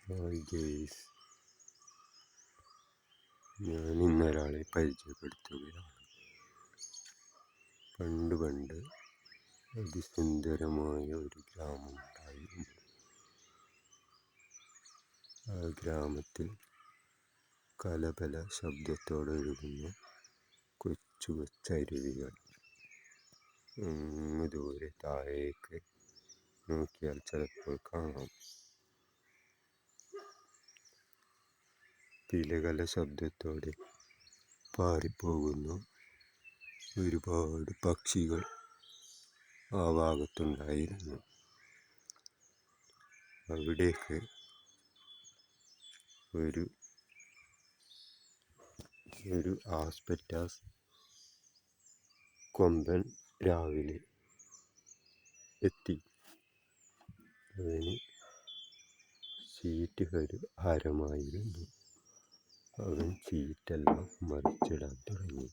Hi guys, ഞാൻ ഇന്നൊരാളെ പരിചയപ്പെടുത്തുകയാണ്. പണ്ട് അതിസുന്ദരമായ ഒരു ഗ്രാമമുണ്ടായിരുന്നു. ആ ഗ്രാമത്തിൽ കലപല ശബ്ദത്തോടൊഴുകുന്ന കൊച്ചു കൊച്ചരുവികൾ. അങ്ങ് ദൂരെ താഴേക്ക് നോക്കിയാൽ ചിലപ്പോൾ കാണാം. തിലകല ശബ്ദത്തോടെ പാറിപ്പോകുന്ന ഒരുപാട് പക്ഷികൾ ആ ഭാഗത്തുണ്ടായിരുന്നു. അവിടേക്ക് ഒരു ആസ്പെറ്റാസ് കൊമ്പൻ രാവിലെ എത്തി. അവന് ഷീറ്റ് ഒരു ഹരമായിരുന്നു. അവൻ ഷീറ്റെല്ലാം മറിച്ചിടാൻ തുടങ്ങി.